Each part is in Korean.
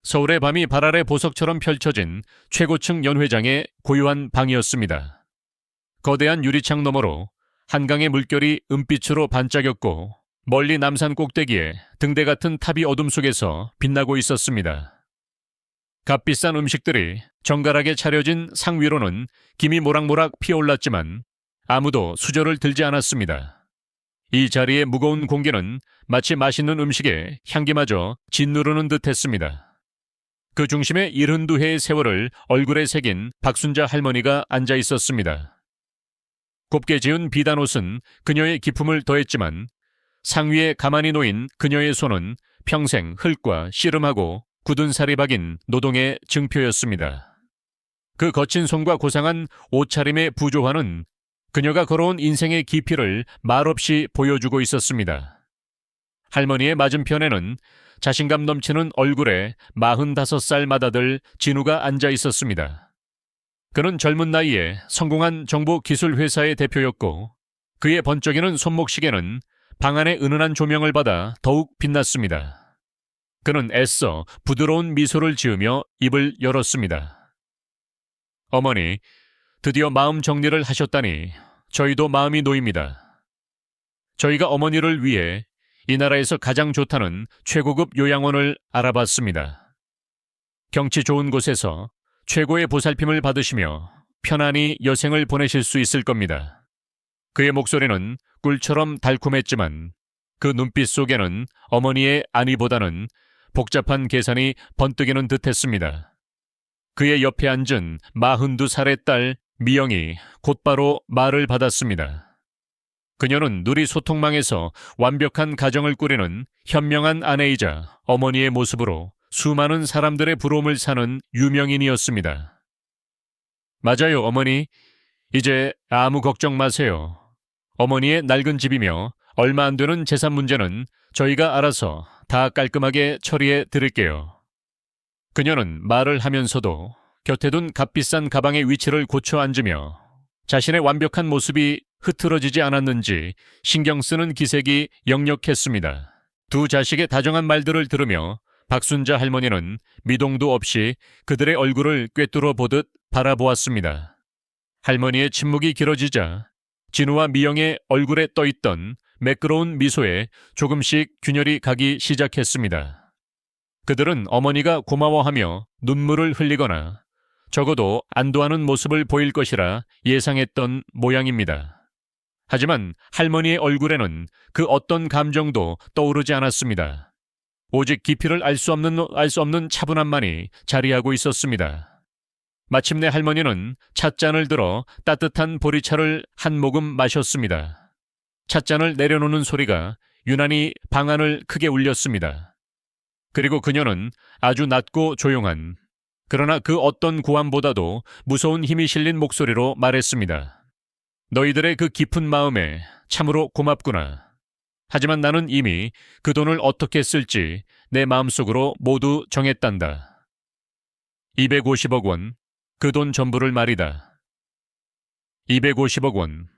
서울의 밤이 발 아래 보석처럼 펼쳐진 최고층 연회장의 고요한 방이었습니다. 거대한 유리창 너머로 한강의 물결이 은빛으로 반짝였고 멀리 남산 꼭대기에 등대 같은 탑이 어둠 속에서 빛나고 있었습니다. 값비싼 음식들이 정갈하게 차려진 상 위로는 김이 모락모락 피어올랐지만 아무도 수저를 들지 않았습니다. 이 자리의 무거운 공기는 마치 맛있는 음식의 향기마저 짓누르는 듯했습니다. 그 중심에 72해의 세월을 얼굴에 새긴 박순자 할머니가 앉아 있었습니다. 곱게 지은 비단 옷은 그녀의 기품을 더했지만 상위에 가만히 놓인 그녀의 손은 평생 흙과 씨름하고 굳은 살이 박인 노동의 증표였습니다. 그 거친 손과 고상한 옷차림의 부조화는 그녀가 걸어온 인생의 깊이를 말없이 보여주고 있었습니다. 할머니의 맞은편에는 자신감 넘치는 얼굴에 45살 맏아들 진우가 앉아 있었습니다. 그는 젊은 나이에 성공한 정보기술회사의 대표였고 그의 번쩍이는 손목시계는 방 안의 은은한 조명을 받아 더욱 빛났습니다. 그는 애써 부드러운 미소를 지으며 입을 열었습니다. 어머니, 드디어 마음 정리를 하셨다니 저희도 마음이 놓입니다. 저희가 어머니를 위해 이 나라에서 가장 좋다는 최고급 요양원을 알아봤습니다. 경치 좋은 곳에서 최고의 보살핌을 받으시며 편안히 여생을 보내실 수 있을 겁니다. 그의 목소리는 꿀처럼 달콤했지만 그 눈빛 속에는 어머니의 안위보다는 복잡한 계산이 번뜩이는 듯했습니다. 그의 옆에 앉은 42살의 딸 미영이 곧바로 말을 받았습니다. 그녀는 누리 소통망에서 완벽한 가정을 꾸리는 현명한 아내이자 어머니의 모습으로 수많은 사람들의 부러움을 사는 유명인이었습니다. 맞아요, 어머니. 이제 아무 걱정 마세요. 어머니의 낡은 집이며 얼마 안 되는 재산 문제는 저희가 알아서 다 깔끔하게 처리해 드릴게요. 그녀는 말을 하면서도 곁에 둔 값비싼 가방의 위치를 고쳐 앉으며 자신의 완벽한 모습이 흐트러지지 않았는지 신경 쓰는 기색이 역력했습니다. 두 자식의 다정한 말들을 들으며 박순자 할머니는 미동도 없이 그들의 얼굴을 꿰뚫어 보듯 바라보았습니다. 할머니의 침묵이 길어지자 진우와 미영의 얼굴에 떠있던 매끄러운 미소에 조금씩 균열이 가기 시작했습니다. 그들은 어머니가 고마워하며 눈물을 흘리거나 적어도 안도하는 모습을 보일 것이라 예상했던 모양입니다. 하지만 할머니의 얼굴에는 그 어떤 감정도 떠오르지 않았습니다. 오직 깊이를 알 수 없는 차분함만이 자리하고 있었습니다. 마침내 할머니는 찻잔을 들어 따뜻한 보리차를 한 모금 마셨습니다. 찻잔을 내려놓는 소리가 유난히 방 안을 크게 울렸습니다. 그리고 그녀는 아주 낮고 조용한, 그러나 그 어떤 고함보다도 무서운 힘이 실린 목소리로 말했습니다. 너희들의 그 깊은 마음에 참으로 고맙구나. 하지만 나는 이미 그 돈을 어떻게 쓸지 내 마음속으로 모두 정했단다. 250억 원, 그 돈 전부를 말이다. 250억 원,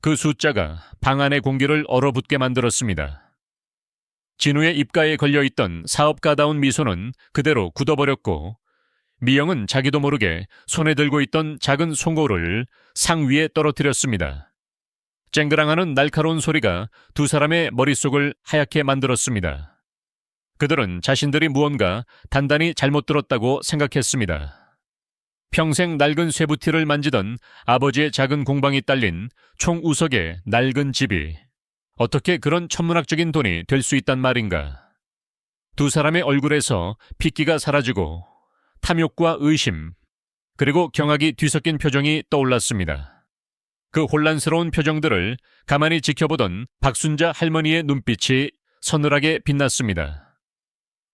그 숫자가 방 안의 공기를 얼어붙게 만들었습니다. 진우의 입가에 걸려있던 사업가다운 미소는 그대로 굳어버렸고 미영은 자기도 모르게 손에 들고 있던 작은 송골을 상 위에 떨어뜨렸습니다. 쨍그랑하는 날카로운 소리가 두 사람의 머릿속을 하얗게 만들었습니다. 그들은 자신들이 무언가 단단히 잘못 들었다고 생각했습니다. 평생 낡은 쇠부티를 만지던 아버지의 작은 공방이 딸린 총우석의 낡은 집이 어떻게 그런 천문학적인 돈이 될 수 있단 말인가. 두 사람의 얼굴에서 핏기가 사라지고 탐욕과 의심, 그리고 경악이 뒤섞인 표정이 떠올랐습니다. 그 혼란스러운 표정들을 가만히 지켜보던 박순자 할머니의 눈빛이 서늘하게 빛났습니다.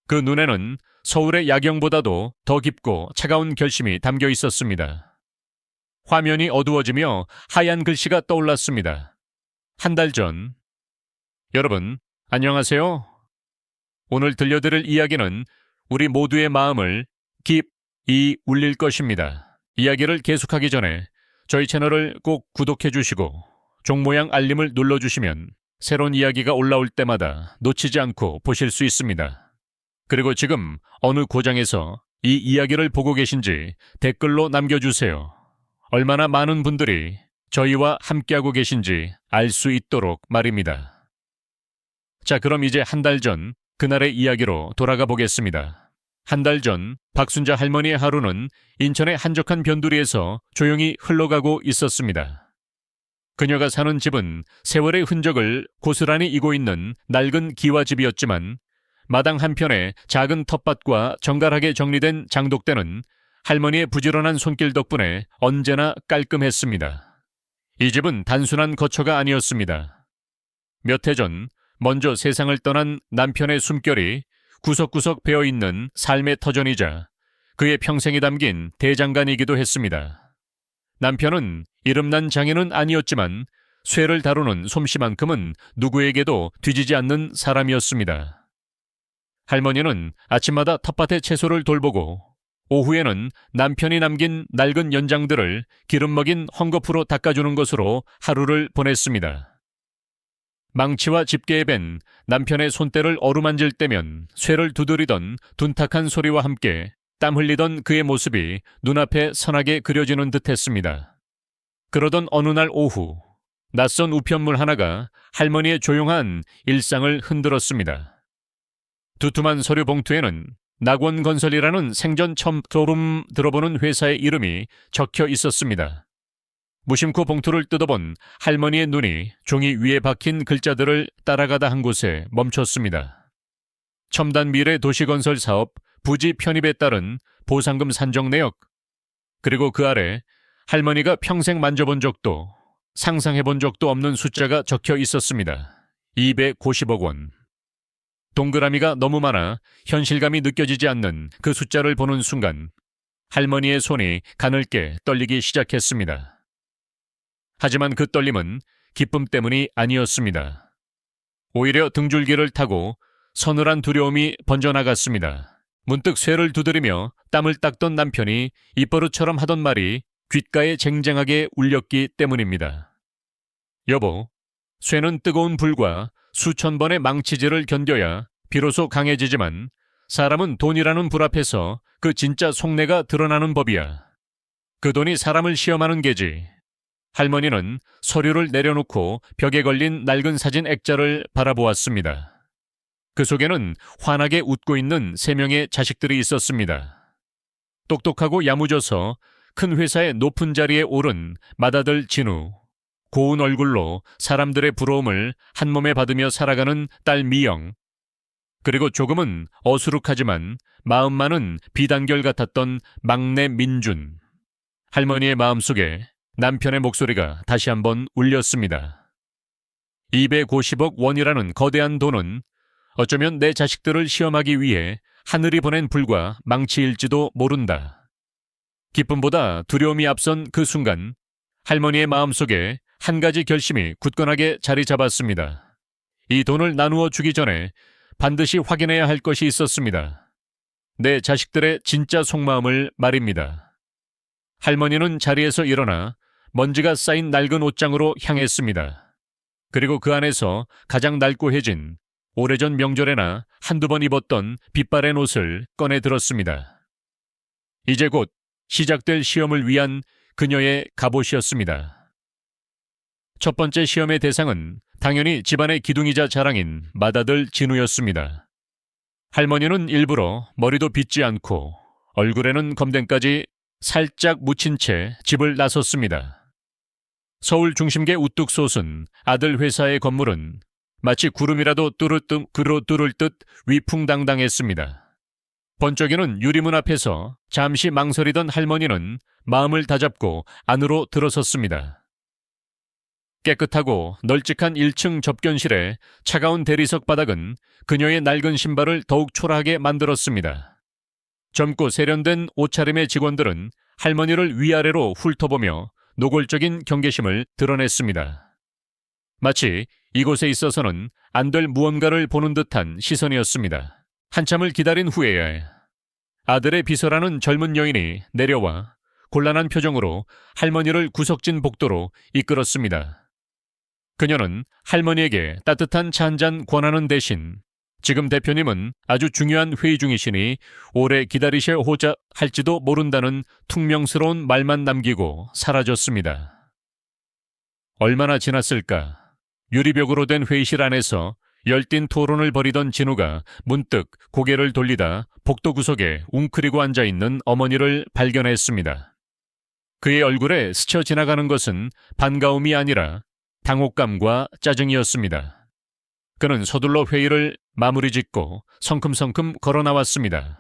그 눈에는 서울의 야경보다도 더 깊고 차가운 결심이 담겨 있었습니다. 화면이 어두워지며 하얀 글씨가 떠올랐습니다. 한 달 전. 여러분, 안녕하세요. 오늘 들려드릴 이야기는 우리 모두의 마음을 깊이 울릴 것입니다. 이야기를 계속하기 전에 저희 채널을 꼭 구독해 주시고 종 모양 알림을 눌러주시면 새로운 이야기가 올라올 때마다 놓치지 않고 보실 수 있습니다. 그리고 지금 어느 고장에서 이 이야기를 보고 계신지 댓글로 남겨주세요. 얼마나 많은 분들이 저희와 함께하고 계신지 알 수 있도록 말입니다. 자, 그럼 이제 한 달 전 그날의 이야기로 돌아가 보겠습니다. 한 달 전 박순자 할머니의 하루는 인천의 한적한 변두리에서 조용히 흘러가고 있었습니다. 그녀가 사는 집은 세월의 흔적을 고스란히 이고 있는 낡은 기와집이었지만 마당 한편에 작은 텃밭과 정갈하게 정리된 장독대는 할머니의 부지런한 손길 덕분에 언제나 깔끔했습니다. 이 집은 단순한 거처가 아니었습니다. 몇 해 전 먼저 세상을 떠난 남편의 숨결이 구석구석 배어있는 삶의 터전이자 그의 평생이 담긴 대장간이기도 했습니다. 남편은 이름난 장인은 아니었지만 쇠를 다루는 솜씨만큼은 누구에게도 뒤지지 않는 사람이었습니다. 할머니는 아침마다 텃밭의 채소를 돌보고 오후에는 남편이 남긴 낡은 연장들을 기름 먹인 헝겊으로 닦아주는 것으로 하루를 보냈습니다. 망치와 집게에 벤 남편의 손때를 어루만질 때면 쇠를 두드리던 둔탁한 소리와 함께 땀 흘리던 그의 모습이 눈앞에 선하게 그려지는 듯했습니다. 그러던 어느 날 오후, 낯선 우편물 하나가 할머니의 조용한 일상을 흔들었습니다. 두툼한 서류 봉투에는 낙원건설이라는 생전 처음 들어보는 회사의 이름이 적혀 있었습니다. 무심코 봉투를 뜯어본 할머니의 눈이 종이 위에 박힌 글자들을 따라가다 한 곳에 멈췄습니다. 첨단 미래 도시건설 사업 부지 편입에 따른 보상금 산정 내역, 그리고 그 아래 할머니가 평생 만져본 적도 상상해본 적도 없는 숫자가 적혀 있었습니다. 290억 원. 동그라미가 너무 많아 현실감이 느껴지지 않는 그 숫자를 보는 순간 할머니의 손이 가늘게 떨리기 시작했습니다. 하지만 그 떨림은 기쁨 때문이 아니었습니다. 오히려 등줄기를 타고 서늘한 두려움이 번져나갔습니다. 문득 쇠를 두드리며 땀을 닦던 남편이 입버릇처럼 하던 말이 귓가에 쟁쟁하게 울렸기 때문입니다. 여보, 쇠는 뜨거운 불과 수천 번의 망치질을 견뎌야 비로소 강해지지만 사람은 돈이라는 불 앞에서 그 진짜 속내가 드러나는 법이야. 그 돈이 사람을 시험하는 게지. 할머니는 서류를 내려놓고 벽에 걸린 낡은 사진 액자를 바라보았습니다. 그 속에는 환하게 웃고 있는 3명의 자식들이 있었습니다. 똑똑하고 야무져서 큰 회사의 높은 자리에 오른 맏아들 진우, 고운 얼굴로 사람들의 부러움을 한 몸에 받으며 살아가는 딸 미영, 그리고 조금은 어수룩하지만 마음만은 비단결 같았던 막내 민준. 할머니의 마음속에 남편의 목소리가 다시 한번 울렸습니다. 250억 원이라는 거대한 돈은 어쩌면 내 자식들을 시험하기 위해 하늘이 보낸 불과 망치일지도 모른다. 기쁨보다 두려움이 앞선 그 순간 할머니의 마음속에 한 가지 결심이 굳건하게 자리 잡았습니다. 이 돈을 나누어 주기 전에 반드시 확인해야 할 것이 있었습니다. 내 자식들의 진짜 속마음을 말입니다. 할머니는 자리에서 일어나 먼지가 쌓인 낡은 옷장으로 향했습니다. 그리고 그 안에서 가장 낡고해진 오래전 명절에나 한두 번 입었던 빛바랜 옷을 꺼내 들었습니다. 이제 곧 시작될 시험을 위한 그녀의 갑옷이었습니다. 첫 번째 시험의 대상은 당연히 집안의 기둥이자 자랑인 맏아들 진우였습니다. 할머니는 일부러 머리도 빗지 않고 얼굴에는 검댕까지 살짝 묻힌 채 집을 나섰습니다. 서울 중심계 우뚝 솟은 아들 회사의 건물은 마치 구름이라도 뚫을 듯 위풍당당했습니다. 번쩍이는 유리문 앞에서 잠시 망설이던 할머니는 마음을 다잡고 안으로 들어섰습니다. 깨끗하고 널찍한 1층 접견실의 차가운 대리석 바닥은 그녀의 낡은 신발을 더욱 초라하게 만들었습니다. 젊고 세련된 옷차림의 직원들은 할머니를 위아래로 훑어보며 노골적인 경계심을 드러냈습니다. 마치 이곳에 있어서는 안 될 무언가를 보는 듯한 시선이었습니다. 한참을 기다린 후에야 아들의 비서라는 젊은 여인이 내려와 곤란한 표정으로 할머니를 구석진 복도로 이끌었습니다. 그녀는 할머니에게 따뜻한 차 한 잔 권하는 대신 지금 대표님은 아주 중요한 회의 중이시니 오래 기다리셔야 호자 할지도 모른다는 퉁명스러운 말만 남기고 사라졌습니다. 얼마나 지났을까? 유리벽으로 된 회의실 안에서 열띤 토론을 벌이던 진우가 문득 고개를 돌리다 복도 구석에 웅크리고 앉아있는 어머니를 발견했습니다. 그의 얼굴에 스쳐 지나가는 것은 반가움이 아니라 당혹감과 짜증이었습니다. 그는 서둘러 회의를 마무리 짓고 성큼성큼 걸어 나왔습니다.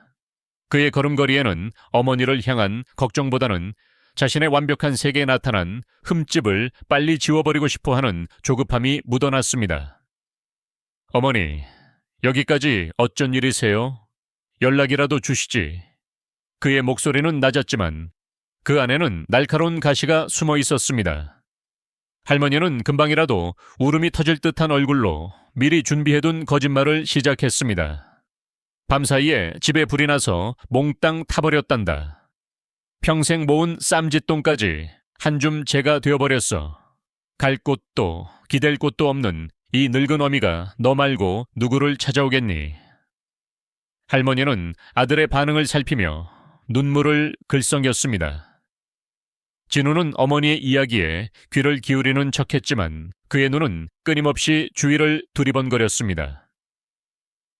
그의 걸음걸이에는 어머니를 향한 걱정보다는 자신의 완벽한 세계에 나타난 흠집을 빨리 지워버리고 싶어하는 조급함이 묻어났습니다. 어머니, 여기까지 어쩐 일이세요? 연락이라도 주시지. 그의 목소리는 낮았지만 그 안에는 날카로운 가시가 숨어 있었습니다. 할머니는 금방이라도 울음이 터질 듯한 얼굴로 미리 준비해둔 거짓말을 시작했습니다. 밤사이에 집에 불이 나서 몽땅 타버렸단다. 평생 모은 쌈짓돈까지 한 줌 재가 되어버렸어. 갈 곳도 기댈 곳도 없는 이 늙은 어미가 너 말고 누구를 찾아오겠니? 할머니는 아들의 반응을 살피며 눈물을 글썽였습니다. 진우는 어머니의 이야기에 귀를 기울이는 척했지만 그의 눈은 끊임없이 주위를 두리번거렸습니다.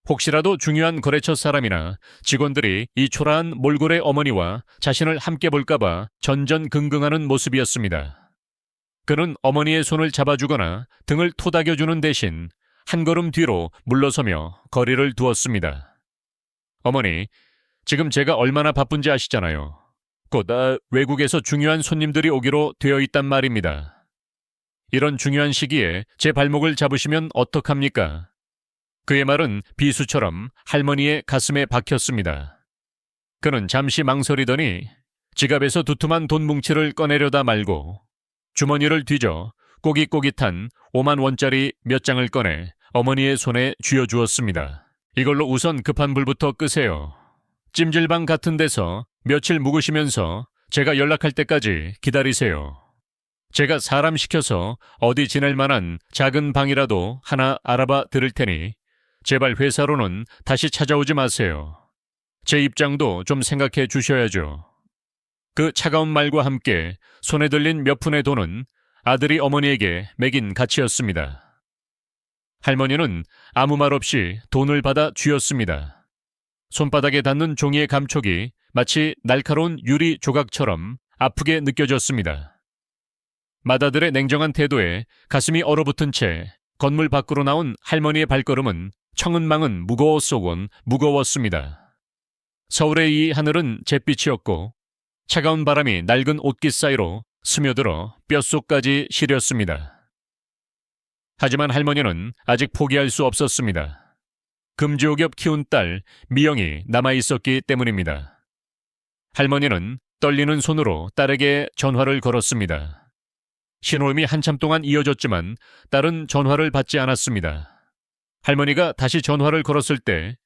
혹시라도 중요한 거래처 사람이나 직원들이 이 초라한 몰골의 어머니와 자신을 함께 볼까봐 전전긍긍하는 모습이었습니다. 그는 어머니의 손을 잡아주거나 등을 토닥여주는 대신 한 걸음 뒤로 물러서며 거리를 두었습니다. 어머니, 지금 제가 얼마나 바쁜지 아시잖아요. 곧 외국에서 중요한 손님들이 오기로 되어 있단 말입니다. 이런 중요한 시기에 제 발목을 잡으시면 어떡합니까? 그의 말은 비수처럼 할머니의 가슴에 박혔습니다. 그는 잠시 망설이더니 지갑에서 두툼한 돈 뭉치를 꺼내려다 말고 주머니를 뒤져 꼬깃꼬깃한 5만 원짜리 몇 장을 꺼내 어머니의 손에 쥐어주었습니다. 이걸로 우선 급한 불부터 끄세요. 찜질방 같은 데서 며칠 묵으시면서 제가 연락할 때까지 기다리세요. 제가 사람 시켜서 어디 지낼 만한 작은 방이라도 하나 알아봐 드릴 테니 제발 회사로는 다시 찾아오지 마세요. 제 입장도 좀 생각해 주셔야죠. 그 차가운 말과 함께 손에 들린 몇 푼의 돈은 아들이 어머니에게 매긴 가치였습니다. 할머니는 아무 말 없이 돈을 받아 쥐었습니다. 손바닥에 닿는 종이의 감촉이 마치 날카로운 유리 조각처럼 아프게 느껴졌습니다. 맏아들의 냉정한 태도에 가슴이 얼어붙은 채 건물 밖으로 나온 할머니의 발걸음은 청은망은 무거웠소곤 무거웠습니다. 서울의 이 하늘은 잿빛이었고 차가운 바람이 낡은 옷깃 사이로 스며들어 뼛속까지 시렸습니다. 하지만 할머니는 아직 포기할 수 없었습니다. 금지옥엽 키운 딸 미영이 남아있었기 때문입니다. 할머니는 떨리는 손으로 딸에게 전화를 걸었습니다. 신호음이 한참 동안 이어졌지만 딸은 전화를 받지 않았습니다. 할머니가 다시 전화를 걸었을 때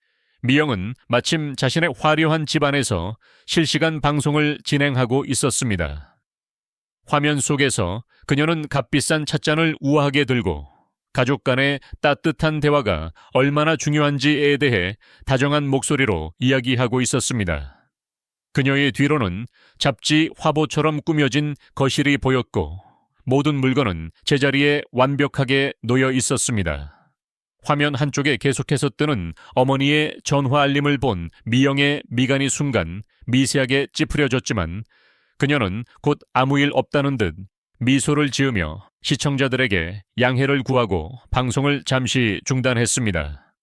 미영은 마침 자신의 화려한 집안에서 실시간 방송을 진행하고 있었습니다. 화면 속에서 그녀는 값비싼 찻잔을 우아하게 들고 가족 간의 따뜻한 대화가 얼마나 중요한지에 대해 다정한 목소리로 이야기하고 있었습니다. 그녀의 뒤로는 잡지 화보처럼 꾸며진 거실이 보였고 모든 물건은 제자리에 완벽하게 놓여 있었습니다. 화면 한쪽에 계속해서 뜨는 어머니의 전화 알림을 본 미영의 미간이 순간 미세하게 찌푸려졌지만 그녀는 곧 아무 일 없다는 듯 미소를 지으며 시청자들에게 양해를 구하고 방송을 잠시 중단했습니다.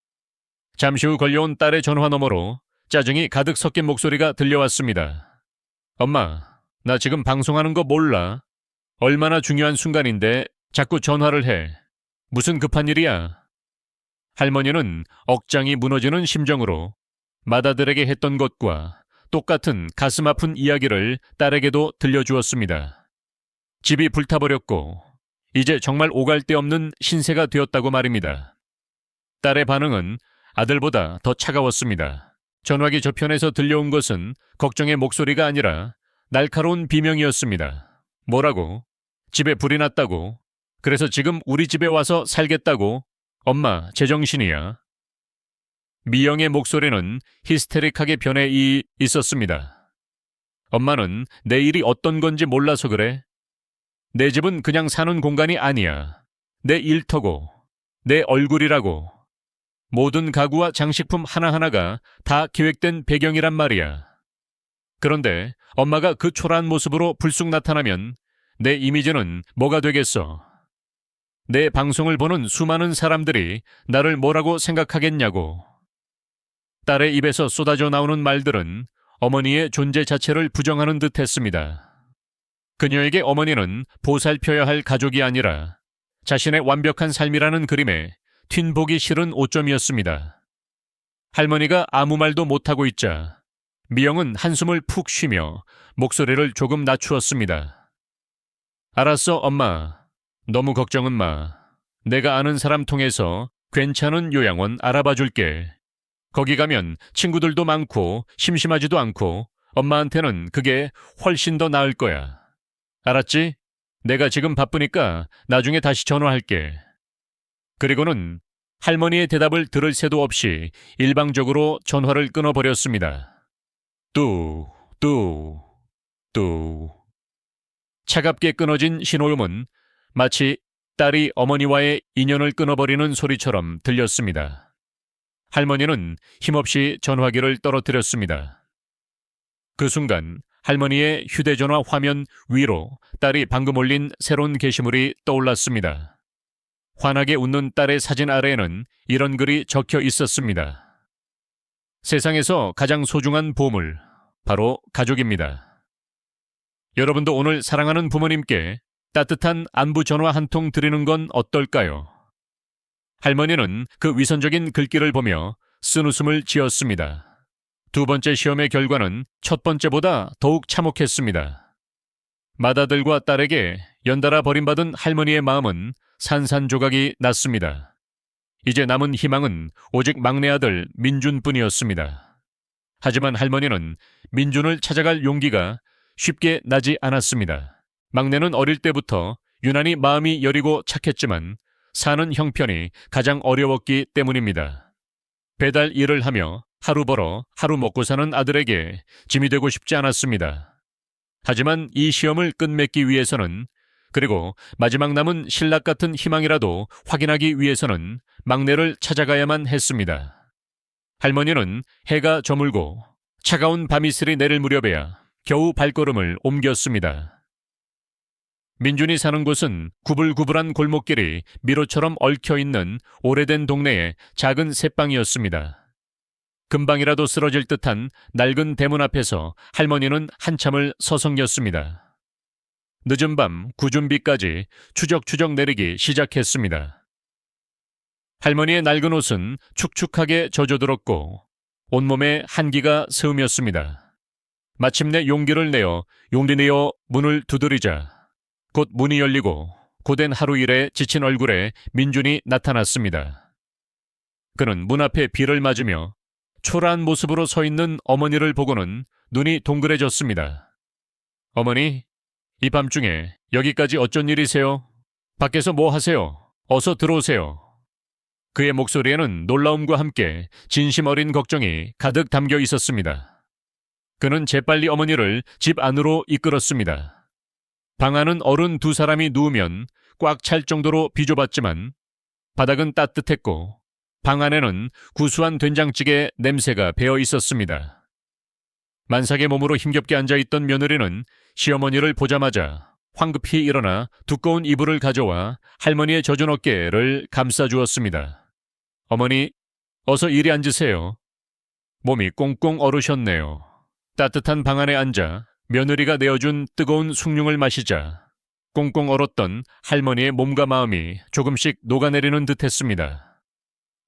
잠시 후 걸려온 딸의 전화 너머로 짜증이 가득 섞인 목소리가 들려왔습니다. 엄마, 나 지금 방송하는 거 몰라? 얼마나 중요한 순간인데 자꾸 전화를 해. 무슨 급한 일이야? 할머니는 억장이 무너지는 심정으로 맏아들에게 했던 것과 똑같은 가슴 아픈 이야기를 딸에게도 들려주었습니다. 집이 불타버렸고 이제 정말 오갈 데 없는 신세가 되었다고 말입니다. 딸의 반응은 아들보다 더 차가웠습니다. 전화기 저편에서 들려온 것은 걱정의 목소리가 아니라 날카로운 비명이었습니다. 뭐라고? 집에 불이 났다고? 그래서 지금 우리 집에 와서 살겠다고? 엄마, 제정신이야. 미영의 목소리는 히스테릭하게 변해 있었습니다. 엄마는 내 일이 어떤 건지 몰라서 그래? 내 집은 그냥 사는 공간이 아니야. 내 일터고, 내 얼굴이라고. 모든 가구와 장식품 하나하나가 다 계획된 배경이란 말이야. 그런데 엄마가 그 초라한 모습으로 불쑥 나타나면 내 이미지는 뭐가 되겠어? 내 방송을 보는 수많은 사람들이 나를 뭐라고 생각하겠냐고. 딸의 입에서 쏟아져 나오는 말들은 어머니의 존재 자체를 부정하는 듯 했습니다. 그녀에게 어머니는 보살펴야 할 가족이 아니라 자신의 완벽한 삶이라는 그림에 튄보기 싫은 오점이었습니다. 할머니가 아무 말도 못하고 있자 미영은 한숨을 푹 쉬며 목소리를 조금 낮추었습니다. 알았어, 엄마. 너무 걱정은 마. 내가 아는 사람 통해서 괜찮은 요양원 알아봐 줄게. 거기 가면 친구들도 많고 심심하지도 않고 엄마한테는 그게 훨씬 더 나을 거야. 알았지? 내가 지금 바쁘니까 나중에 다시 전화할게. 그리고는 할머니의 대답을 들을 새도 없이 일방적으로 전화를 끊어버렸습니다. 뚜. 차갑게 끊어진 신호음은 마치 딸이 어머니와의 인연을 끊어버리는 소리처럼 들렸습니다. 할머니는 힘없이 전화기를 떨어뜨렸습니다. 그 순간 할머니의 휴대전화 화면 위로 딸이 방금 올린 새로운 게시물이 떠올랐습니다. 환하게 웃는 딸의 사진 아래에는 이런 글이 적혀 있었습니다. 세상에서 가장 소중한 보물, 바로 가족입니다. 여러분도 오늘 사랑하는 부모님께 따뜻한 안부 전화 한 통 드리는 건 어떨까요? 할머니는 그 위선적인 글귀를 보며 쓴웃음을 지었습니다. 두 번째 시험의 결과는 첫 번째보다 더욱 참혹했습니다. 맏아들과 딸에게 연달아 버림받은 할머니의 마음은 산산조각이 났습니다. 이제 남은 희망은 오직 막내 아들 민준뿐이었습니다. 하지만 할머니는 민준을 찾아갈 용기가 쉽게 나지 않았습니다. 막내는 어릴 때부터 유난히 마음이 여리고 착했지만 사는 형편이 가장 어려웠기 때문입니다. 배달 일을 하며 하루 벌어 하루 먹고 사는 아들에게 짐이 되고 싶지 않았습니다. 하지만 이 시험을 끝맺기 위해서는, 그리고 마지막 남은 신락 같은 희망이라도 확인하기 위해서는 막내를 찾아가야만 했습니다. 할머니는 해가 저물고 차가운 밤이슬이 내릴 무렵에야 겨우 발걸음을 옮겼습니다. 민준이 사는 곳은 구불구불한 골목길이 미로처럼 얽혀있는 오래된 동네의 작은 새방이었습니다. 금방이라도 쓰러질 듯한 낡은 대문 앞에서 할머니는 한참을 서성였습니다. 늦은 밤 구준비까지 추적추적 내리기 시작했습니다. 할머니의 낡은 옷은 축축하게 젖어들었고 온몸에 한기가 스음이었습니다. 마침내 용기를 내어 문을 두드리자 곧 문이 열리고 고된 하루 일에 지친 얼굴에 민준이 나타났습니다. 그는 문 앞에 비를 맞으며 초라한 모습으로 서 있는 어머니를 보고는 눈이 동그래졌습니다. 어머니, 이 밤중에 여기까지 어쩐 일이세요? 밖에서 뭐 하세요? 어서 들어오세요. 그의 목소리에는 놀라움과 함께 진심 어린 걱정이 가득 담겨 있었습니다. 그는 재빨리 어머니를 집 안으로 이끌었습니다. 방 안은 어른 두 사람이 누우면 꽉 찰 정도로 비좁았지만 바닥은 따뜻했고 방 안에는 구수한 된장찌개 냄새가 배어 있었습니다. 만삭의 몸으로 힘겹게 앉아있던 며느리는 시어머니를 보자마자 황급히 일어나 두꺼운 이불을 가져와 할머니의 젖은 어깨를 감싸주었습니다. 어머니, 어서 이리 앉으세요. 몸이 꽁꽁 얼으셨네요. 따뜻한 방 안에 앉아 며느리가 내어준 뜨거운 숭늉을 마시자 꽁꽁 얼었던 할머니의 몸과 마음이 조금씩 녹아내리는 듯했습니다.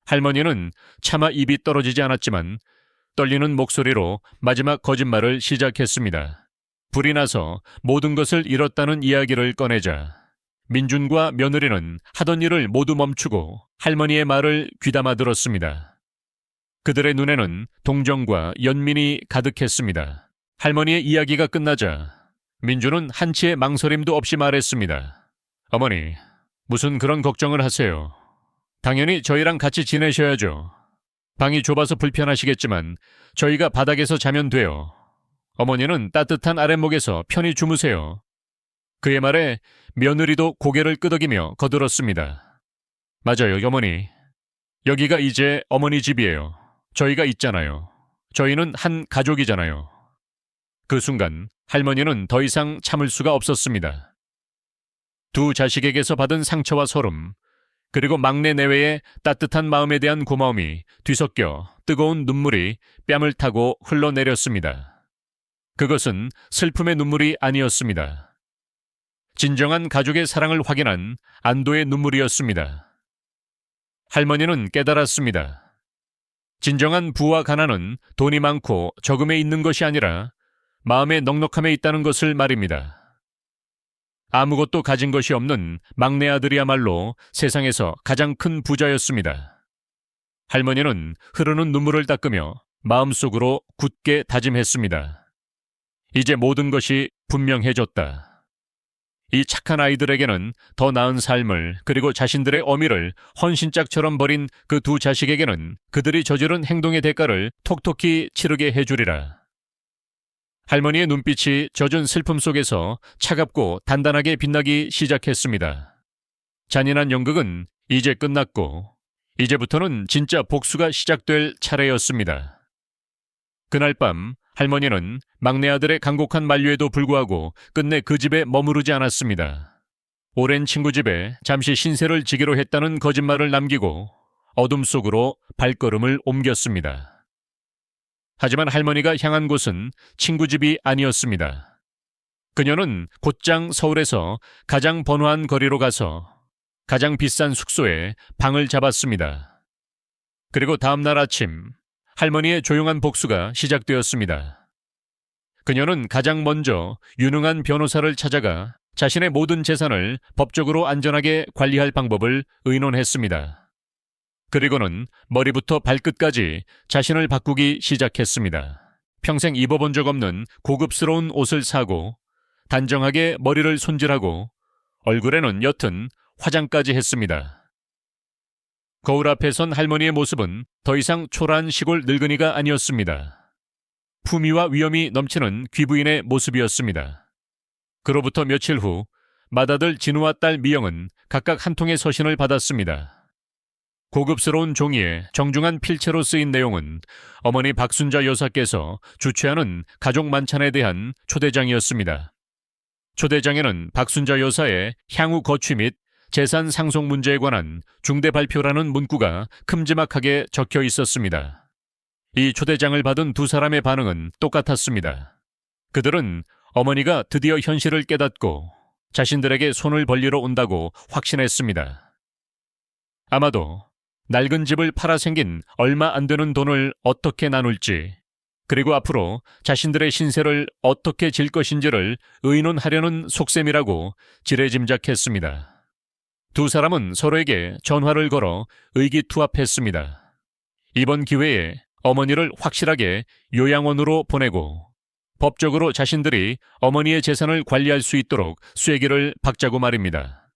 할머니는 차마 입이 떨어지지 않았지만 떨리는 목소리로 마지막 거짓말을 시작했습니다. 불이 나서 모든 것을 잃었다는 이야기를 꺼내자 민준과 며느리는 하던 일을 모두 멈추고 할머니의 말을 귀담아 들었습니다. 그들의 눈에는 동정과 연민이 가득했습니다. 할머니의 이야기가 끝나자 민준은 한치의 망설임도 없이 말했습니다. 어머니, 무슨 그런 걱정을 하세요. 당연히 저희랑 같이 지내셔야죠. 방이 좁아서 불편하시겠지만 저희가 바닥에서 자면 돼요. 어머니는 따뜻한 아랫목에서 편히 주무세요. 그의 말에 며느리도 고개를 끄덕이며 거들었습니다. 맞아요, 어머니. 여기가 이제 어머니 집이에요. 저희가 있잖아요. 저희는 한 가족이잖아요. 그 순간 할머니는 더 이상 참을 수가 없었습니다. 두 자식에게서 받은 상처와 소름, 그리고 막내 내외의 따뜻한 마음에 대한 고마움이 뒤섞여 뜨거운 눈물이 뺨을 타고 흘러내렸습니다. 그것은 슬픔의 눈물이 아니었습니다. 진정한 가족의 사랑을 확인한 안도의 눈물이었습니다. 할머니는 깨달았습니다. 진정한 부와 가난은 돈이 많고 적음에 있는 것이 아니라 마음의 넉넉함에 있다는 것을 말입니다. 아무것도 가진 것이 없는 막내 아들이야말로 세상에서 가장 큰 부자였습니다. 할머니는 흐르는 눈물을 닦으며 마음속으로 굳게 다짐했습니다. 이제 모든 것이 분명해졌다. 이 착한 아이들에게는 더 나은 삶을, 그리고 자신들의 어미를 헌신짝처럼 버린 그 두 자식에게는 그들이 저지른 행동의 대가를 톡톡히 치르게 해주리라. 할머니의 눈빛이 젖은 슬픔 속에서 차갑고 단단하게 빛나기 시작했습니다. 잔인한 연극은 이제 끝났고 이제부터는 진짜 복수가 시작될 차례였습니다. 그날 밤 할머니는 막내 아들의 간곡한 만류에도 불구하고 끝내 그 집에 머무르지 않았습니다. 오랜 친구 집에 잠시 신세를 지기로 했다는 거짓말을 남기고 어둠 속으로 발걸음을 옮겼습니다. 하지만 할머니가 향한 곳은 친구 집이 아니었습니다. 그녀는 곧장 서울에서 가장 번화한 거리로 가서 가장 비싼 숙소에 방을 잡았습니다. 그리고 다음 날 아침 할머니의 조용한 복수가 시작되었습니다. 그녀는 가장 먼저 유능한 변호사를 찾아가 자신의 모든 재산을 법적으로 안전하게 관리할 방법을 의논했습니다. 그리고는 머리부터 발끝까지 자신을 바꾸기 시작했습니다. 평생 입어본 적 없는 고급스러운 옷을 사고 단정하게 머리를 손질하고 얼굴에는 옅은 화장까지 했습니다. 거울 앞에 선 할머니의 모습은 더 이상 초라한 시골 늙은이가 아니었습니다. 품위와 위엄이 넘치는 귀부인의 모습이었습니다. 그로부터 며칠 후 맏아들 진우와 딸 미영은 각각 한 통의 서신을 받았습니다. 고급스러운 종이에 정중한 필체로 쓰인 내용은 어머니 박순자 여사께서 주최하는 가족 만찬에 대한 초대장이었습니다. 초대장에는 박순자 여사의 향후 거취 및 재산 상속 문제에 관한 중대 발표라는 문구가 큼지막하게 적혀 있었습니다. 이 초대장을 받은 두 사람의 반응은 똑같았습니다. 그들은 어머니가 드디어 현실을 깨닫고 자신들에게 손을 벌리러 온다고 확신했습니다. 아마도 낡은 집을 팔아 생긴 얼마 안 되는 돈을 어떻게 나눌지, 그리고 앞으로 자신들의 신세를 어떻게 질 것인지를 의논하려는 속셈이라고 지레짐작했습니다. 두 사람은 서로에게 전화를 걸어 의기투합했습니다. 이번 기회에 어머니를 확실하게 요양원으로 보내고 법적으로 자신들이 어머니의 재산을 관리할 수 있도록 쐐기를 박자고 말입니다.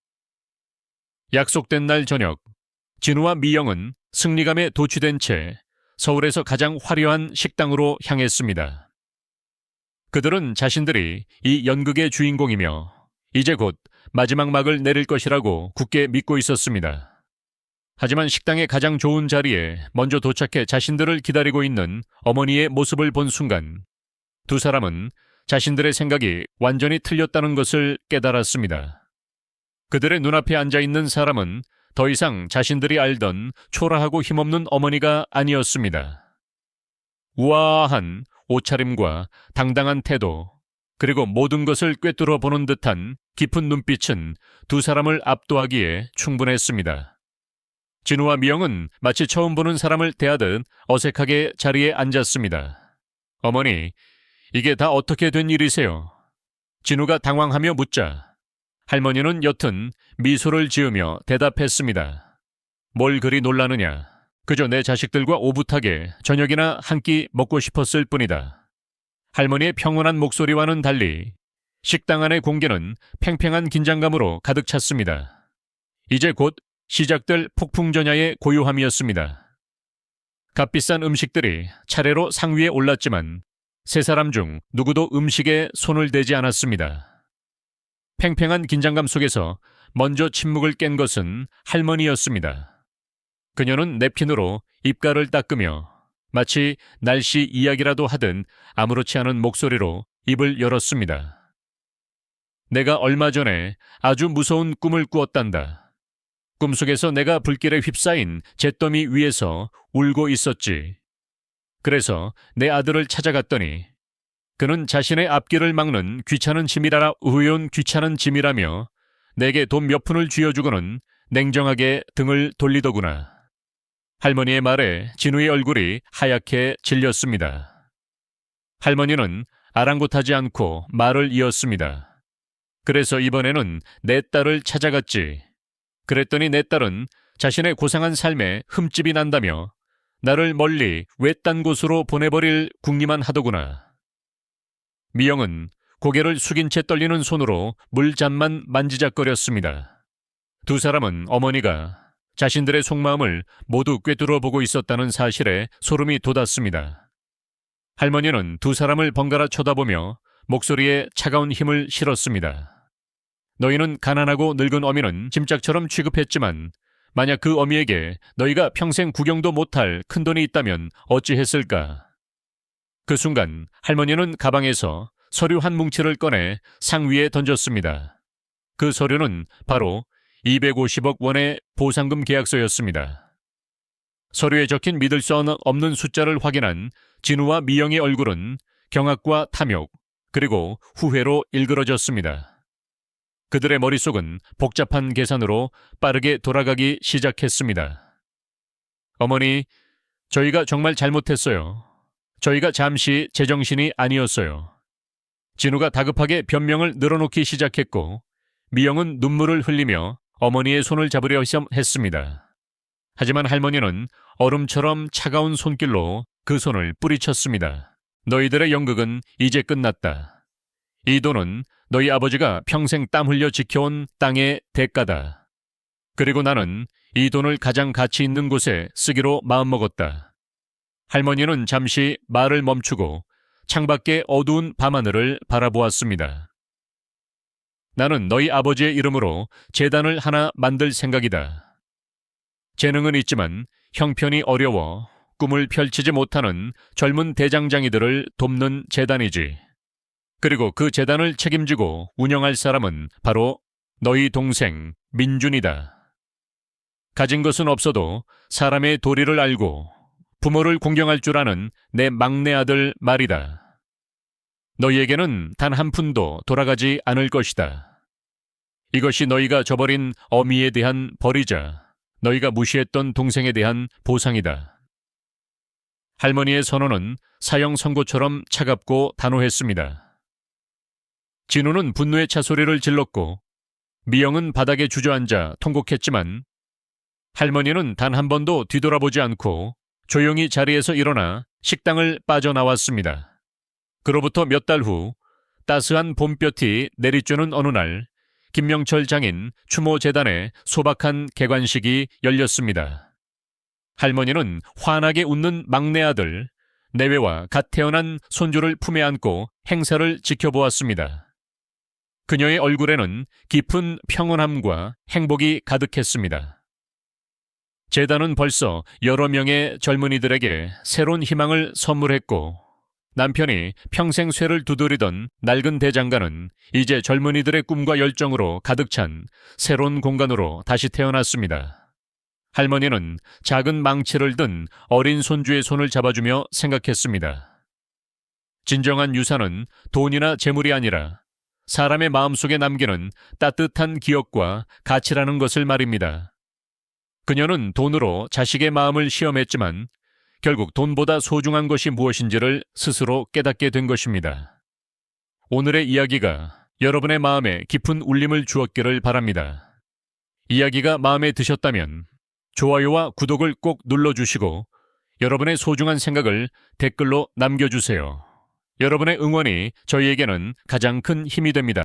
약속된 날 저녁, 진우와 미영은 승리감에 도취된 채 서울에서 가장 화려한 식당으로 향했습니다. 그들은 자신들이 이 연극의 주인공이며 이제 곧 마지막 막을 내릴 것이라고 굳게 믿고 있었습니다. 하지만 식당의 가장 좋은 자리에 먼저 도착해 자신들을 기다리고 있는 어머니의 모습을 본 순간 두 사람은 자신들의 생각이 완전히 틀렸다는 것을 깨달았습니다. 그들의 눈앞에 앉아있는 사람은 더 이상 자신들이 알던 초라하고 힘없는 어머니가 아니었습니다. 우아한 옷차림과 당당한 태도, 그리고 모든 것을 꿰뚫어 보는 듯한 깊은 눈빛은 두 사람을 압도하기에 충분했습니다. 진우와 미영은 마치 처음 보는 사람을 대하듯 어색하게 자리에 앉았습니다. 어머니, 이게 다 어떻게 된 일이세요? 진우가 당황하며 묻자 할머니는 옅은 미소를 지으며 대답했습니다. 뭘 그리 놀라느냐? 그저 내 자식들과 오붓하게 저녁이나 한 끼 먹고 싶었을 뿐이다. 할머니의 평온한 목소리와는 달리 식당 안의 공기는 팽팽한 긴장감으로 가득 찼습니다. 이제 곧 시작될 폭풍전야의 고요함이었습니다. 값비싼 음식들이 차례로 상위에 올랐지만 세 사람 중 누구도 음식에 손을 대지 않았습니다. 팽팽한 긴장감 속에서 먼저 침묵을 깬 것은 할머니였습니다. 그녀는 냅킨으로 입가를 닦으며 마치 날씨 이야기라도 하듯 아무렇지 않은 목소리로 입을 열었습니다. 내가 얼마 전에 아주 무서운 꿈을 꾸었단다. 꿈속에서 내가 불길에 휩싸인 잿더미 위에서 울고 있었지. 그래서 내 아들을 찾아갔더니 그는 자신의 앞길을 막는 귀찮은 짐이라라 우연 귀찮은 짐이라며 내게 돈 몇 푼을 쥐어주고는 냉정하게 등을 돌리더구나. 할머니의 말에 진우의 얼굴이 하얗게 질렸습니다. 할머니는 아랑곳하지 않고 말을 이었습니다. 그래서 이번에는 내 딸을 찾아갔지. 그랬더니 내 딸은 자신의 고상한 삶에 흠집이 난다며 나를 멀리 외딴 곳으로 보내버릴 궁리만 하더구나. 미영은 고개를 숙인 채 떨리는 손으로 물잔만 만지작거렸습니다. 두 사람은 어머니가 자신들의 속마음을 모두 꿰뚫어 보고 있었다는 사실에 소름이 돋았습니다. 할머니는 두 사람을 번갈아 쳐다보며 목소리에 차가운 힘을 실었습니다. 너희는 가난하고 늙은 어미는 짐짝처럼 취급했지만 만약 그 어미에게 너희가 평생 구경도 못할 큰돈이 있다면 어찌했을까? 그 순간 할머니는 가방에서 서류 한 뭉치를 꺼내 상 위에 던졌습니다. 그 서류는 바로 250억 원의 보상금 계약서였습니다. 서류에 적힌 믿을 수 없는 숫자를 확인한 진우와 미영의 얼굴은 경악과 탐욕, 그리고 후회로 일그러졌습니다. 그들의 머릿속은 복잡한 계산으로 빠르게 돌아가기 시작했습니다. 어머니, 저희가 정말 잘못했어요. 저희가 잠시 제정신이 아니었어요. 진우가 다급하게 변명을 늘어놓기 시작했고 미영은 눈물을 흘리며 어머니의 손을 잡으려 했습니다. 하지만 할머니는 얼음처럼 차가운 손길로 그 손을 뿌리쳤습니다. 너희들의 연극은 이제 끝났다. 이 돈은 너희 아버지가 평생 땀 흘려 지켜온 땅의 대가다. 그리고 나는 이 돈을 가장 가치 있는 곳에 쓰기로 마음먹었다. 할머니는 잠시 말을 멈추고 창밖의 어두운 밤하늘을 바라보았습니다. 나는 너희 아버지의 이름으로 재단을 하나 만들 생각이다. 재능은 있지만 형편이 어려워 꿈을 펼치지 못하는 젊은 대장장이들을 돕는 재단이지. 그리고 그 재단을 책임지고 운영할 사람은 바로 너희 동생 민준이다. 가진 것은 없어도 사람의 도리를 알고 부모를 공경할 줄 아는 내 막내 아들 말이다. 너희에게는 단 한 푼도 돌아가지 않을 것이다. 이것이 너희가 저버린 어미에 대한 벌이자 너희가 무시했던 동생에 대한 보상이다. 할머니의 선언은 사형 선고처럼 차갑고 단호했습니다. 진우는 분노의 차소리를 질렀고 미영은 바닥에 주저앉아 통곡했지만 할머니는 단 한 번도 뒤돌아보지 않고 조용히 자리에서 일어나 식당을 빠져나왔습니다. 그로부터 몇 달 후 따스한 봄볕이 내리쬐는 어느 날 김명철 장인 추모재단의 소박한 개관식이 열렸습니다. 할머니는 환하게 웃는 막내 아들 내외와 갓 태어난 손주를 품에 안고 행사를 지켜보았습니다. 그녀의 얼굴에는 깊은 평온함과 행복이 가득했습니다. 재단은 벌써 여러 명의 젊은이들에게 새로운 희망을 선물했고 남편이 평생 쇠를 두드리던 낡은 대장간은 이제 젊은이들의 꿈과 열정으로 가득 찬 새로운 공간으로 다시 태어났습니다. 할머니는 작은 망치를 든 어린 손주의 손을 잡아주며 생각했습니다. 진정한 유산은 돈이나 재물이 아니라 사람의 마음속에 남기는 따뜻한 기억과 가치라는 것을 말입니다. 그녀는 돈으로 자식의 마음을 시험했지만 결국 돈보다 소중한 것이 무엇인지를 스스로 깨닫게 된 것입니다. 오늘의 이야기가 여러분의 마음에 깊은 울림을 주었기를 바랍니다. 이야기가 마음에 드셨다면 좋아요와 구독을 꼭 눌러주시고 여러분의 소중한 생각을 댓글로 남겨주세요. 여러분의 응원이 저희에게는 가장 큰 힘이 됩니다.